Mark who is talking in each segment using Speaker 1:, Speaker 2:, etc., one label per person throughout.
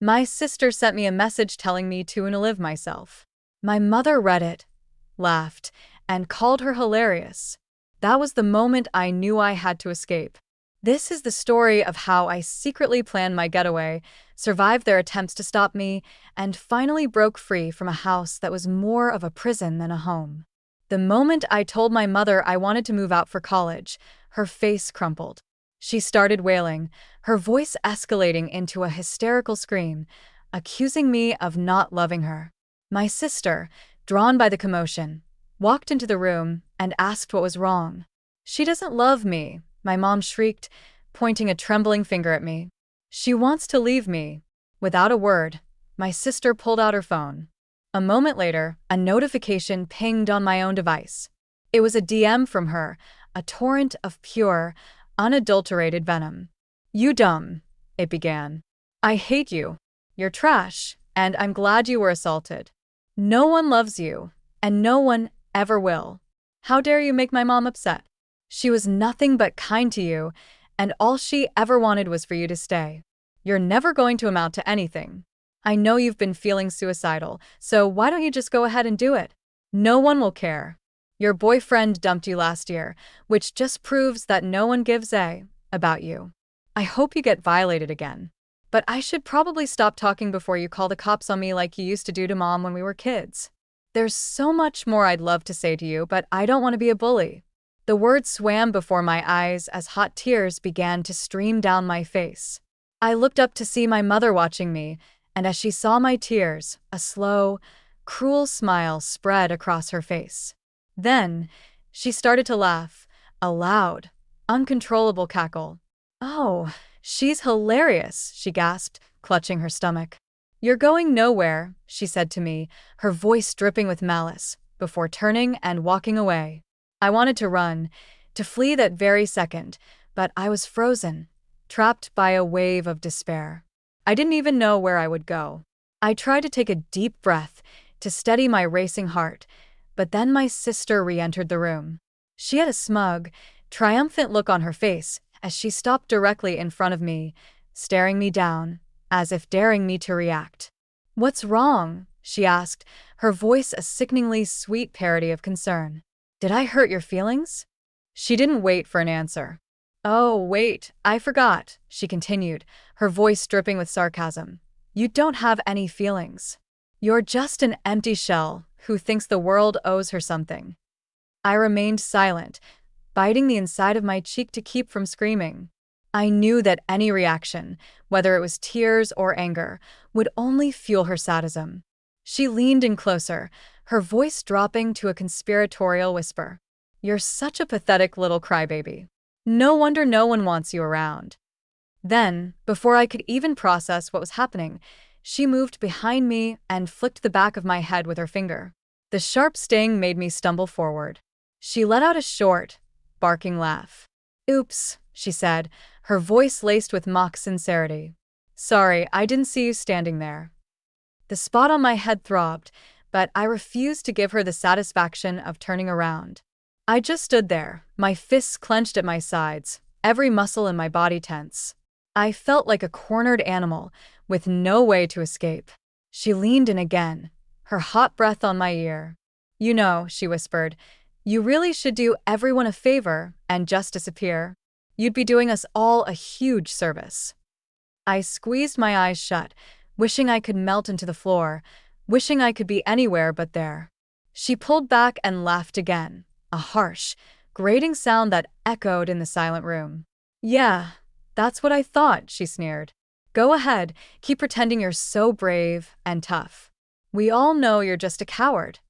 Speaker 1: My sister sent me a message telling me to unalive myself. My mother read it, laughed, and called her hilarious. That was the moment I knew I had to escape. This is the story of how I secretly planned my getaway, survived their attempts to stop me, and finally broke free from a house that was more of a prison than a home. The moment I told my mother I wanted to move out for college, her face crumpled. She started wailing, her voice escalating into a hysterical scream, accusing me of not loving her. My sister, drawn by the commotion, walked into the room and asked what was wrong. "She doesn't love me," my mom shrieked, pointing a trembling finger at me. "She wants to leave me." Without a word, my sister pulled out her phone. A moment later, a notification pinged on my own device. It was a DM from her, a torrent of pure, unadulterated venom. "You dumb," it began. "I hate you. You're trash, and I'm glad you were assaulted. No one loves you, and no one ever will. How dare you make my mom upset? She was nothing but kind to you, and all she ever wanted was for you to stay. You're never going to amount to anything. I know you've been feeling suicidal, so why don't you just go ahead and do it? No one will care. Your boyfriend dumped you last year, which just proves that no one gives a about you. I hope you get violated again. But I should probably stop talking before you call the cops on me like you used to do to Mom when we were kids. There's so much more I'd love to say to you, but I don't want to be a bully." The words swam before my eyes as hot tears began to stream down my face. I looked up to see my mother watching me, and as she saw my tears, a slow, cruel smile spread across her face. Then, she started to laugh, a loud, uncontrollable cackle. "Oh, she's hilarious," she gasped, clutching her stomach. "You're going nowhere," she said to me, her voice dripping with malice, before turning and walking away. I wanted to run, to flee that very second, but I was frozen, trapped by a wave of despair. I didn't even know where I would go. I tried to take a deep breath, to steady my racing heart, but then my sister re-entered the room. She had a smug, triumphant look on her face as she stopped directly in front of me, staring me down, as if daring me to react. "What's wrong?" she asked, her voice a sickeningly sweet parody of concern. "Did I hurt your feelings?" She didn't wait for an answer. "Oh, wait, I forgot," she continued, her voice dripping with sarcasm. "You don't have any feelings. You're just an empty shell who thinks the world owes her something." I remained silent, biting the inside of my cheek to keep from screaming. I knew that any reaction, whether it was tears or anger, would only fuel her sadism. She leaned in closer, her voice dropping to a conspiratorial whisper. "You're such a pathetic little crybaby. No wonder no one wants you around." Then, before I could even process what was happening, she moved behind me and flicked the back of my head with her finger. The sharp sting made me stumble forward. She let out a short, barking laugh. "Oops," she said, her voice laced with mock sincerity. "Sorry, I didn't see you standing there." The spot on my head throbbed, but I refused to give her the satisfaction of turning around. I just stood there, my fists clenched at my sides, every muscle in my body tense. I felt like a cornered animal, with no way to escape. She leaned in again, her hot breath on my ear. "You know," she whispered, "you really should do everyone a favor and just disappear. You'd be doing us all a huge service." I squeezed my eyes shut, wishing I could melt into the floor, wishing I could be anywhere but there. She pulled back and laughed again, a harsh, grating sound that echoed in the silent room. "Yeah, that's what I thought," she sneered. "Go ahead, keep pretending you're so brave and tough. We all know you're just a coward."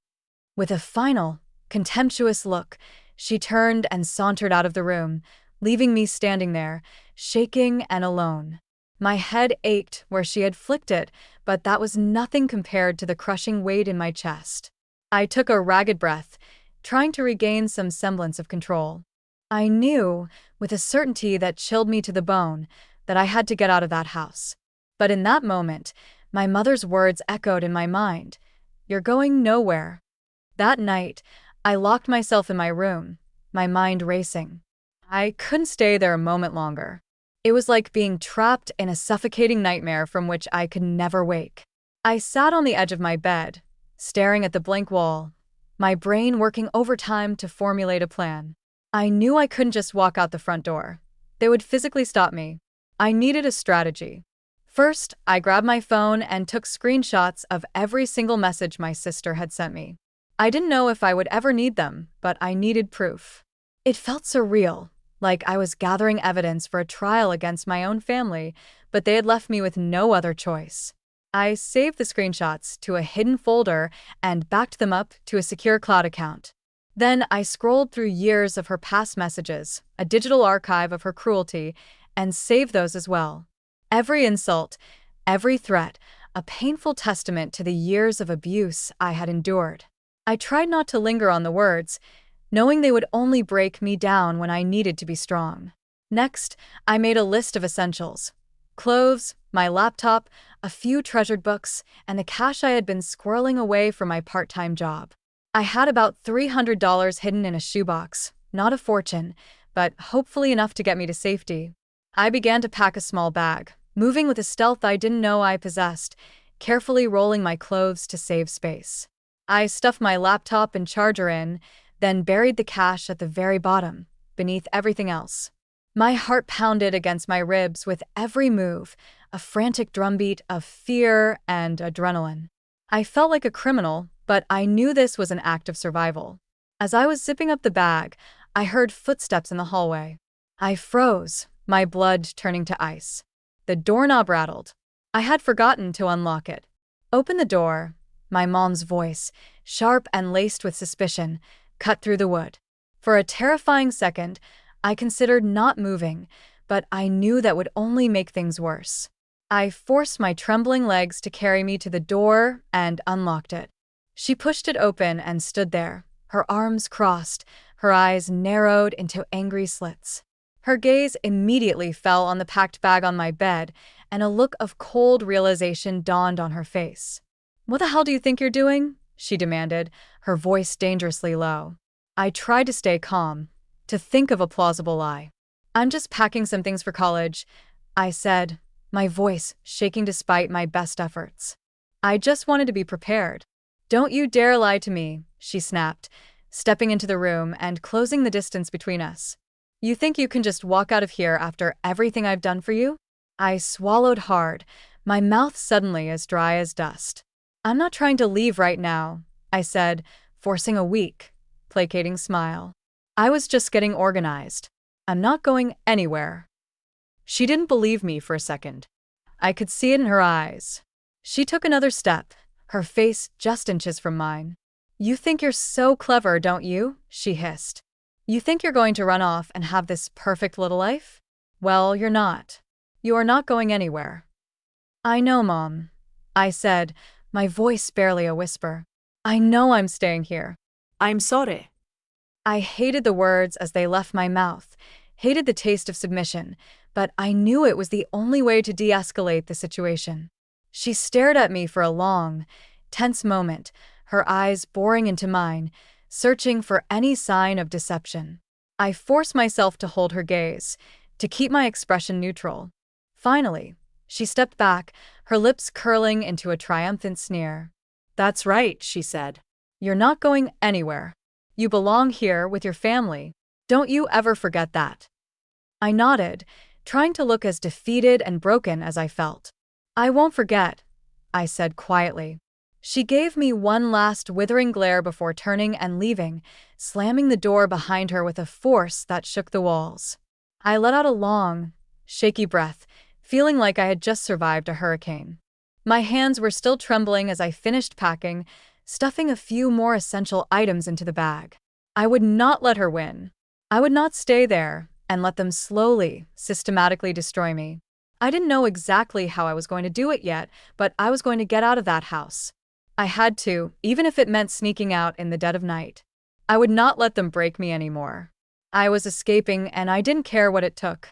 Speaker 1: With a final, contemptuous look, she turned and sauntered out of the room, leaving me standing there, shaking and alone. My head ached where she had flicked it, but that was nothing compared to the crushing weight in my chest. I took a ragged breath, trying to regain some semblance of control. I knew, with a certainty that chilled me to the bone, that I had to get out of that house. But in that moment, my mother's words echoed in my mind. "You're going nowhere." That night, I locked myself in my room, my mind racing. I couldn't stay there a moment longer. It was like being trapped in a suffocating nightmare from which I could never wake. I sat on the edge of my bed, staring at the blank wall, my brain working overtime to formulate a plan. I knew I couldn't just walk out the front door. They would physically stop me. I needed a strategy. First, I grabbed my phone and took screenshots of every single message my sister had sent me. I didn't know if I would ever need them, but I needed proof. It felt surreal, like I was gathering evidence for a trial against my own family, but they had left me with no other choice. I saved the screenshots to a hidden folder and backed them up to a secure cloud account. Then I scrolled through years of her past messages, a digital archive of her cruelty, and saved those as well. Every insult, every threat, a painful testament to the years of abuse I had endured. I tried not to linger on the words, knowing they would only break me down when I needed to be strong. Next, I made a list of essentials: clothes, my laptop, a few treasured books, and the cash I had been squirreling away from my part-time job. I had about $300 hidden in a shoebox, not a fortune, but hopefully enough to get me to safety. I began to pack a small bag, moving with a stealth I didn't know I possessed, carefully rolling my clothes to save space. I stuffed my laptop and charger in, then buried the cash at the very bottom, beneath everything else. My heart pounded against my ribs with every move, a frantic drumbeat of fear and adrenaline. I felt like a criminal, but I knew this was an act of survival. As I was zipping up the bag, I heard footsteps in the hallway. I froze, my blood turning to ice. The doorknob rattled. I had forgotten to unlock it. "Open the door," my mom's voice, sharp and laced with suspicion, cut through the wood. For a terrifying second, I considered not moving, but I knew that would only make things worse. I forced my trembling legs to carry me to the door and unlocked it. She pushed it open and stood there, her arms crossed, her eyes narrowed into angry slits. Her gaze immediately fell on the packed bag on my bed, and a look of cold realization dawned on her face. "What the hell do you think you're doing?" she demanded, her voice dangerously low. I tried to stay calm, to think of a plausible lie. "I'm just packing some things for college," I said, my voice shaking despite my best efforts. "I just wanted to be prepared." "Don't you dare lie to me," she snapped, stepping into the room and closing the distance between us. "You think you can just walk out of here after everything I've done for you?" I swallowed hard, my mouth suddenly as dry as dust. "I'm not trying to leave right now," I said, forcing a weak, placating smile. "I was just getting organized. I'm not going anywhere." She didn't believe me for a second. I could see it in her eyes. She took another step, her face just inches from mine. "You think you're so clever, don't you?" she hissed. "You think you're going to run off and have this perfect little life? Well, you're not. You are not going anywhere." "I know, Mom," I said, my voice barely a whisper. "I know I'm staying here."
Speaker 2: "I'm sorry."
Speaker 1: I hated the words as they left my mouth, hated the taste of submission, but I knew it was the only way to de-escalate the situation. She stared at me for a long, tense moment, her eyes boring into mine, searching for any sign of deception. I forced myself to hold her gaze, to keep my expression neutral. Finally, she stepped back, her lips curling into a triumphant sneer.
Speaker 2: "That's right," she said.
Speaker 1: "You're not going anywhere. You belong here with your family. Don't you ever forget that." I nodded, trying to look as defeated and broken as I felt. "I won't forget," I said quietly. She gave me one last withering glare before turning and leaving, slamming the door behind her with a force that shook the walls. I let out a long, shaky breath, feeling like I had just survived a hurricane. My hands were still trembling as I finished packing, stuffing a few more essential items into the bag. I would not let her win. I would not stay there and let them slowly, systematically destroy me. I didn't know exactly how I was going to do it yet, but I was going to get out of that house. I had to, even if it meant sneaking out in the dead of night. I would not let them break me anymore. I was escaping, and I didn't care what it took.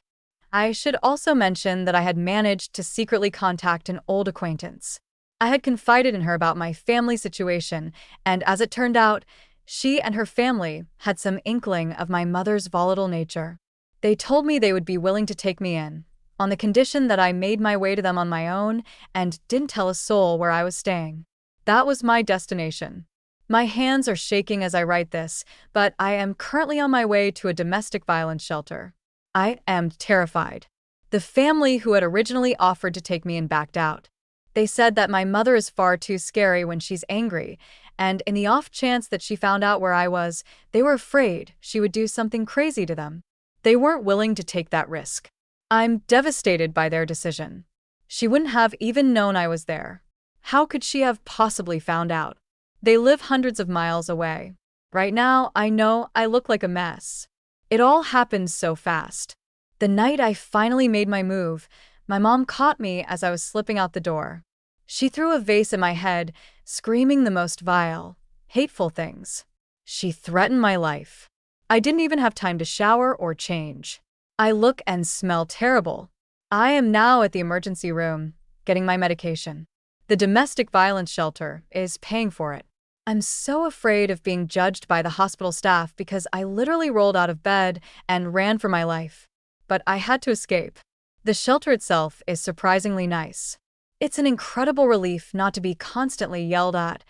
Speaker 1: I should also mention that I had managed to secretly contact an old acquaintance. I had confided in her about my family situation, and as it turned out, she and her family had some inkling of my mother's volatile nature. They told me they would be willing to take me in, on the condition that I made my way to them on my own and didn't tell a soul where I was staying. That was my destination. My hands are shaking as I write this, but I am currently on my way to a domestic violence shelter. I am terrified. The family who had originally offered to take me in backed out. They said that my mother is far too scary when she's angry, and in the off chance that she found out where I was, they were afraid she would do something crazy to them. They weren't willing to take that risk. I'm devastated by their decision. She wouldn't have even known I was there. How could she have possibly found out? They live hundreds of miles away. Right now, I know I look like a mess. It all happened so fast. The night I finally made my move, my mom caught me as I was slipping out the door. She threw a vase at my head, screaming the most vile, hateful things. She threatened my life. I didn't even have time to shower or change. I look and smell terrible. I am now at the emergency room, getting my medication. The domestic violence shelter is paying for it. I'm so afraid of being judged by the hospital staff because I literally rolled out of bed and ran for my life. But I had to escape. The shelter itself is surprisingly nice. It's an incredible relief not to be constantly yelled at,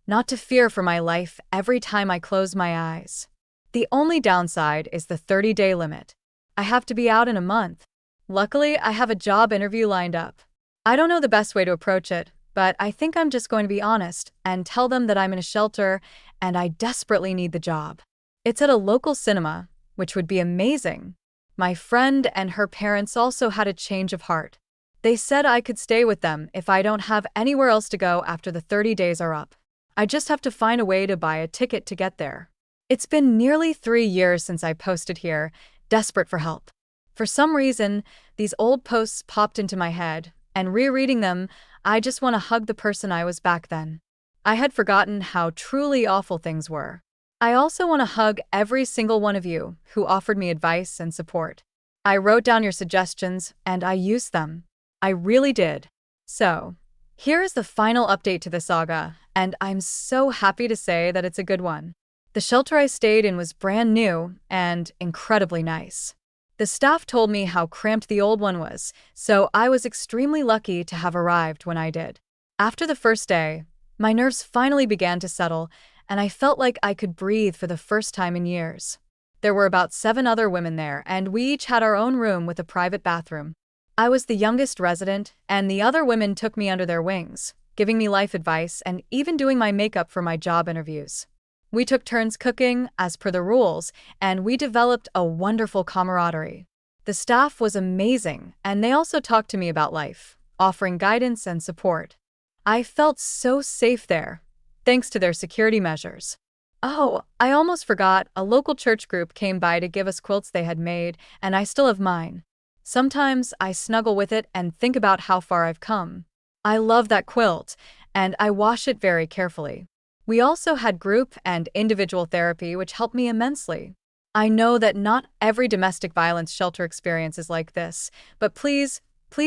Speaker 1: not to fear for my life every time I close my eyes. The only downside is the 30-day limit. I have to be out in a month. Luckily, I have a job interview lined up. I don't know the best way to approach it, but I think I'm just going to be honest and tell them that I'm in a shelter and I desperately need the job. It's at a local cinema, which would be amazing. My friend and her parents also had a change of heart. They said I could stay with them if I don't have anywhere else to go after the 30 days are up. I just have to find a way to buy a ticket to get there. It's been nearly 3 years since I posted here, desperate for help. For some reason, these old posts popped into my head, and rereading them, I just want to hug the person I was back then. I had forgotten how truly awful things were. I also want to hug every single one of you who offered me advice and support. I wrote down your suggestions, and I used them. I really did. So, here is the final update to the saga, and I'm so happy to say that it's a good one. The shelter I stayed in was brand new and incredibly nice. The staff told me how cramped the old one was, so I was extremely lucky to have arrived when I did. After the first day, my nerves finally began to settle, and I felt like I could breathe for the first time in years. There were about 7 other women there, and we each had our own room with a private bathroom. I was the youngest resident, and the other women took me under their wings, giving me life advice and even doing my makeup for my job interviews. We took turns cooking, as per the rules, and we developed a wonderful camaraderie. The staff was amazing, and they also talked to me about life, offering guidance and support. I felt so safe there, thanks to their security measures. Oh, I almost forgot, a local church group came by to give us quilts they had made, and I still have mine. Sometimes I snuggle with it and think about how far I've come. I love that quilt, and I wash it very carefully. We also had group and individual therapy, which helped me immensely. I know that not every domestic violence shelter experience is like this, but please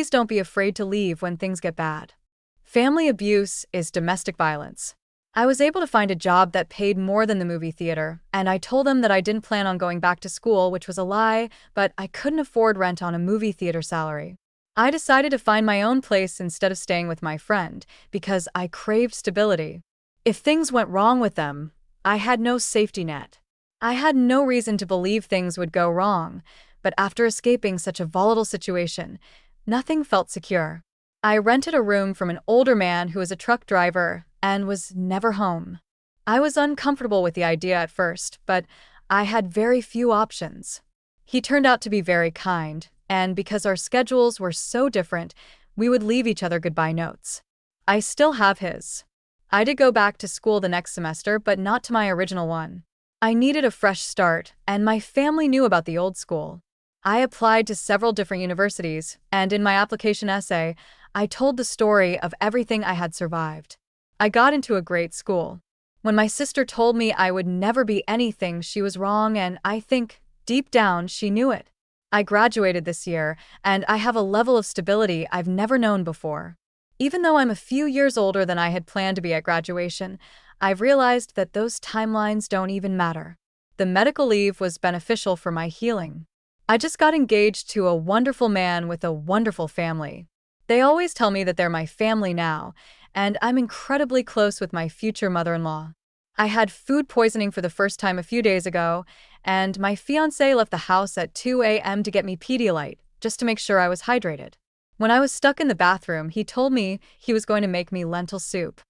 Speaker 1: don't be afraid to leave when things get bad. Family abuse is domestic violence. I was able to find a job that paid more than the movie theater, and I told them that I didn't plan on going back to school, which was a lie, but I couldn't afford rent on a movie theater salary. I decided to find my own place instead of staying with my friend, because I craved stability. If things went wrong with them, I had no safety net. I had no reason to believe things would go wrong, but after escaping such a volatile situation, nothing felt secure. I rented a room from an older man who was a truck driver and was never home. I was uncomfortable with the idea at first, but I had very few options. He turned out to be very kind, and because our schedules were so different, we would leave each other goodbye notes. I still have his. I did go back to school the next semester, but not to my original one. I needed a fresh start, and my family knew about the old school. I applied to several different universities, and in my application essay, I told the story of everything I had survived. I got into a great school. When my sister told me I would never be anything, she was wrong, and I think, deep down, she knew it. I graduated this year, and I have a level of stability I've never known before. Even though I'm a few years older than I had planned to be at graduation, I've realized that those timelines don't even matter. The medical leave was beneficial for my healing. I just got engaged to a wonderful man with a wonderful family. They always tell me that they're my family now, and I'm incredibly close with my future mother-in-law. I had food poisoning for the first time a few days ago, and my fiancé left the house at 2 a.m. to get me Pedialyte, just to make sure I was hydrated. When I was stuck in the bathroom, he told me he was going to make me lentil soup.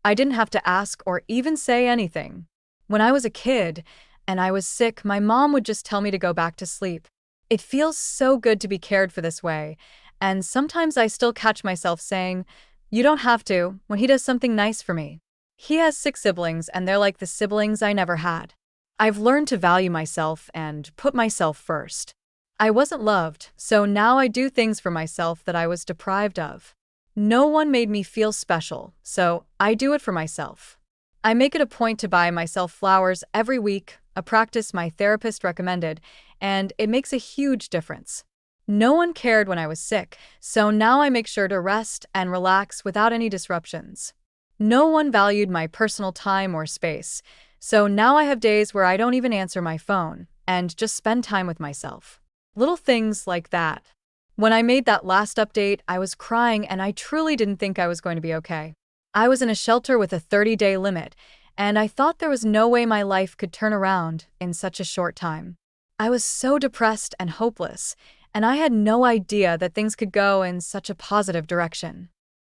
Speaker 1: I didn't have to ask or even say anything. When I was a kid and I was sick, my mom would just tell me to go back to sleep. It feels so good to be cared for this way, and sometimes I still catch myself saying, "You don't have to," when he does something nice for me. He has 6 siblings, and they're like the siblings I never had. I've learned to value myself and put myself first. I wasn't loved, so now I do things for myself that I was deprived of. No one made me feel special, so I do it for myself. I make it a point to buy myself flowers every week, a practice my therapist recommended, and it makes a huge difference. No one cared when I was sick, so now I make sure to rest and relax without any disruptions. No one valued my personal time or space, so now I have days where I don't even answer my phone and just spend time with myself. Little things like that. When I made that last update, I was crying and I truly didn't think I was going to be okay. I was in a shelter with a 30-day limit, and I thought there was no way my life could turn around in such a short time. I was so depressed and hopeless, and I had no idea that things could go in such a positive direction.